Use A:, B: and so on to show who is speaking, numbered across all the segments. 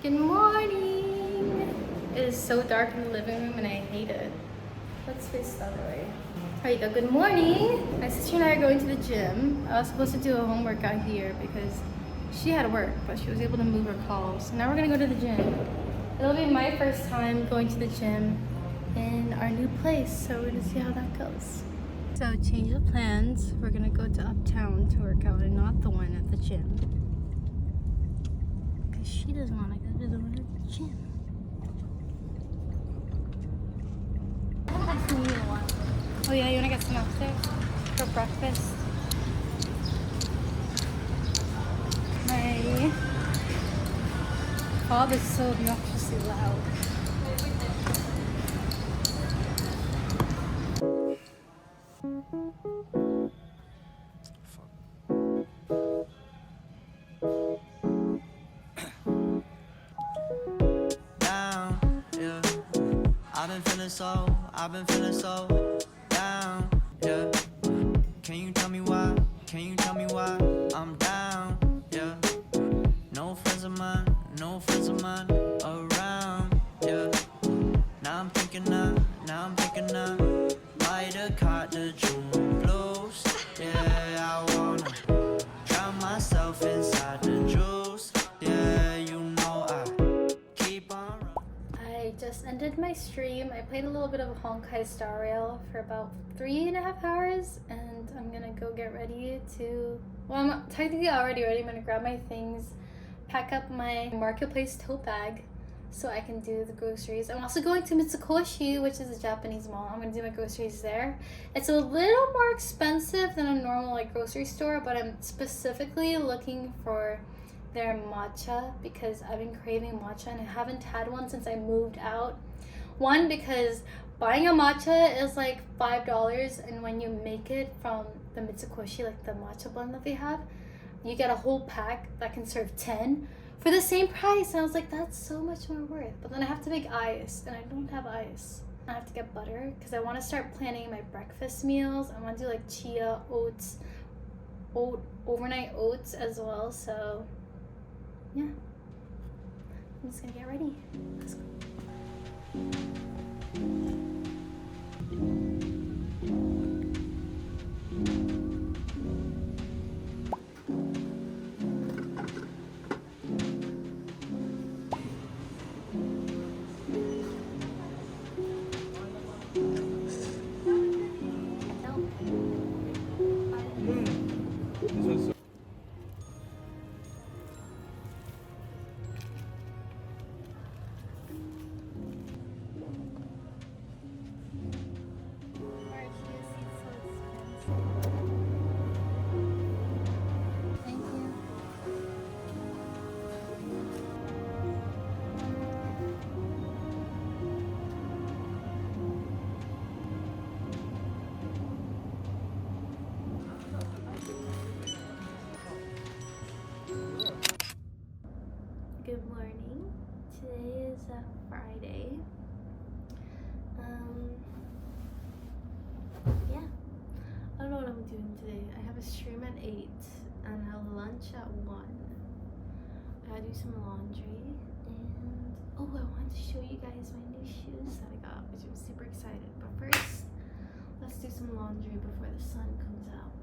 A: Good morning! It is so dark in the living room and I hate it. Let's face the other way. There you go. Good morning! My sister and I are going to the gym. I was supposed to do a home workout here because she had to work, but she was able to move her calls. So now we're gonna go to the gym. It'll be my first time going to the gym in our new place, so we're gonna see how that goes. So change of plans. We're gonna go to Uptown to work out and not the one at the gym. Because she doesn't want to go to the one at the gym. Oh yeah, you wanna get some upstairs for breakfast? My fob is so obnoxiously loud.
B: I've been feeling so down, yeah. Can you tell me why? Can you tell me why I'm down, yeah? No friends of mine around, yeah. Now I'm thinking might have caught the June blues, yeah. I wanna drown myself inside the juice, yeah. You know I keep on running.
A: I just ended my stream. I played a little bit of Honkai Star Rail for about 3.5 hours, and I'm gonna go get ready to, well, I'm technically already ready. I'm gonna grab my things, pack up my marketplace tote bag so I can do the groceries. I'm also going to 𝘮𝘮𝘯, which is a Japanese mall. I'm gonna do my groceries there. It's a little more expensive than a normal like grocery store, but I'm specifically looking for their matcha because I've been craving matcha and I haven't had one since I moved out. One, because buying a matcha is like $5, and when you make it from the 𝘮𝘮𝘯, like the matcha blend that they have, you get a whole pack that can serve 10 for the same price. And I was like, that's so much more worth. But then I have to make ice and I don't have ice. I have to get butter because I want to start planning my breakfast meals. I want to do like chia oats, overnight oats as well. So yeah, I'm just gonna get ready. Let's go. Good morning. Today is a Friday. Yeah. I don't know what I'm doing today. I have a stream at 8 and I have lunch at 1. I gotta do some laundry, and oh, I wanted to show you guys my new shoes that I got, which I'm super excited. But first, let's do some laundry before the sun comes out.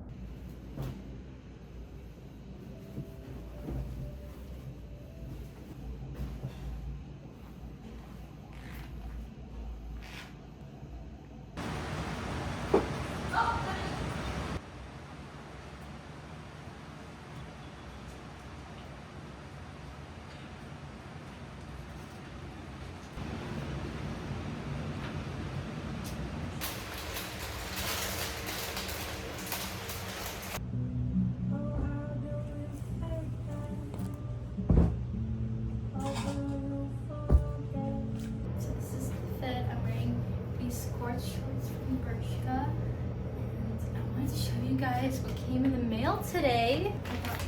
A: Guys, what came in the mail today? I got 2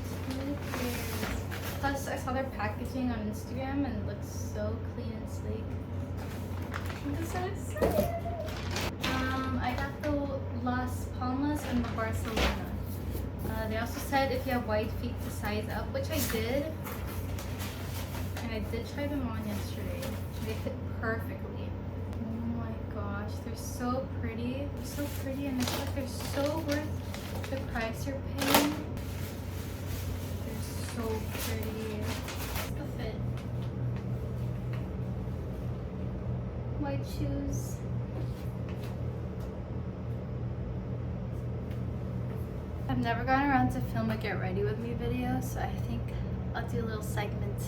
A: pairs. Plus, I saw their packaging on Instagram and it looks so clean and sleek. I'm so excited. I got the Las Palmas and the Barcelona. They also said if you have wide feet to size up, which I did. And I I did try them on yesterday. They fit perfectly. Oh my gosh, they're so pretty. They're so pretty and I feel like they're so worth the price you're paying. They're so pretty. The fit. White shoes. I've never gotten around to film a get ready with me video, so I think I'll do a little segment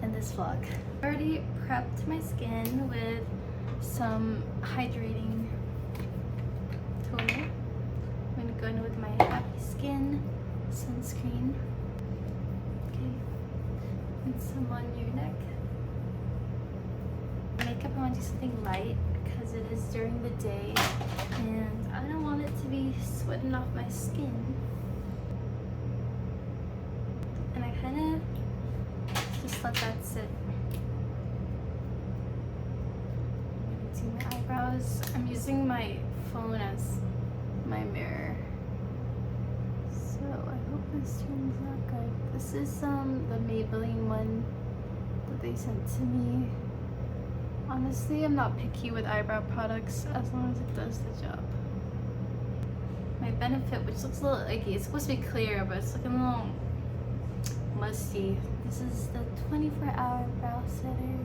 A: in this vlog. I already prepped my skin with some hydrating toner. I'm gonna go in with my Happy Skin sunscreen. Okay, and some on your neck. Makeup, I want to do something light because it is during the day and I don't want it to be sweating off my skin. And I kind of just let that sit. I'm gonna do my eyebrows. I'm using my phone as my mirror. So I hope this turns out good. This is the Maybelline one that they sent to me. Honestly, I'm not picky with eyebrow products as long as it does the job. My Benefit, which looks a little icky, it's supposed to be clear, but it's looking a little musty. This is the 24-hour brow setter.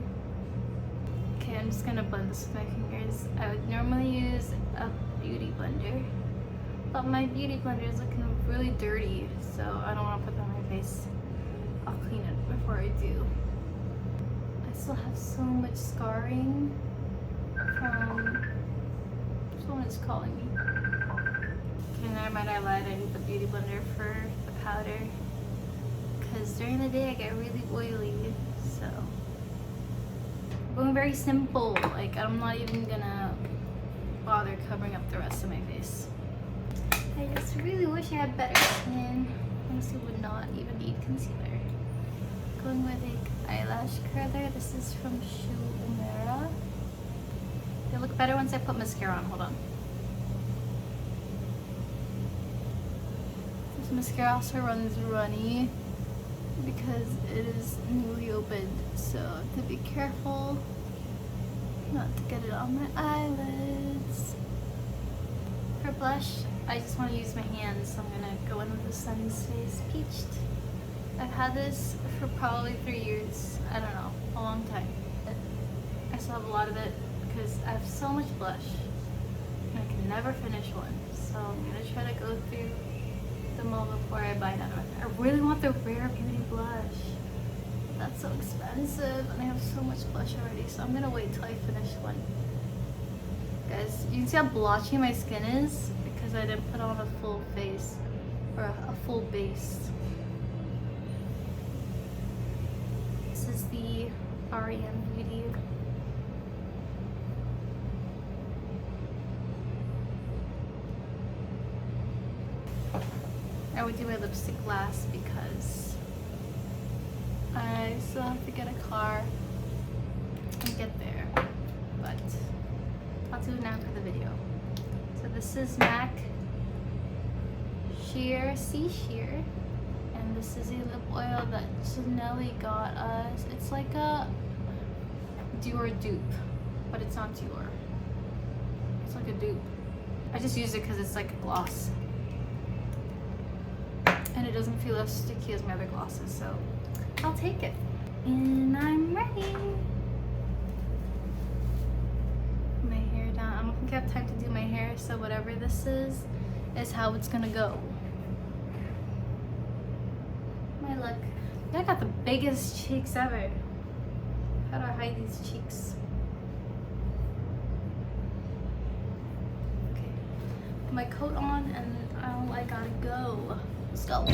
A: Okay, I'm just gonna blend this with my fingers. I would normally use a beauty blender, but my beauty blender is looking really dirty, so I don't want to put that on my face. I'll clean it before I do. I still have so much scarring from someone's calling me. Okay, never mind, I lied. I need the beauty blender for the powder because during the day I get really oily, so I'm going very simple. Like, I'm not even gonna bother covering up the rest of my face. I just really wish I had better skin. Honestly, would not even need concealer. Going with a eyelash curler. This is from 𝘰𝘱𝘦𝘯. They look better once I put mascara on. Hold on. This mascara also runs runny because it is newly opened, so I have to be careful not to get it on my eyelids. For blush, I just want to use my hands, so I'm gonna go in with the Sunny's Face Peached. I've had this for probably 3 years. I don't know, a long time. I still have a lot of it because I have so much blush and I can never finish one. So I'm gonna try to go through them all before I buy another one. I really want the Rare Beauty blush. That's so expensive and I have so much blush already, so I'm gonna wait till I finish one. Guys, you can see how blotchy my skin is because I didn't put on a full face or a full base. This is the REM Beauty. I would do my lipstick last because I still have to get a car and get there, but I'll do it now for the video. So this is MAC Sheer Sea Sheer. And this is a lip oil that 𝘮𝘰𝘳𝘯 got us. It's like a Dior dupe, but it's not Dior. It's like a dupe. I just use it because it's like a gloss. And it doesn't feel as sticky as my other glosses, so I'll take it. And I'm ready. My hair down. I don't think I have time to do my hair, so whatever this is how it's gonna go. Look, I got the biggest cheeks ever. How do I hide these cheeks? Okay, put my coat on and I gotta go. Let's go.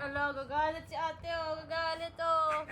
A: Hala, gagalit si ate, oh. Gagalit, oh.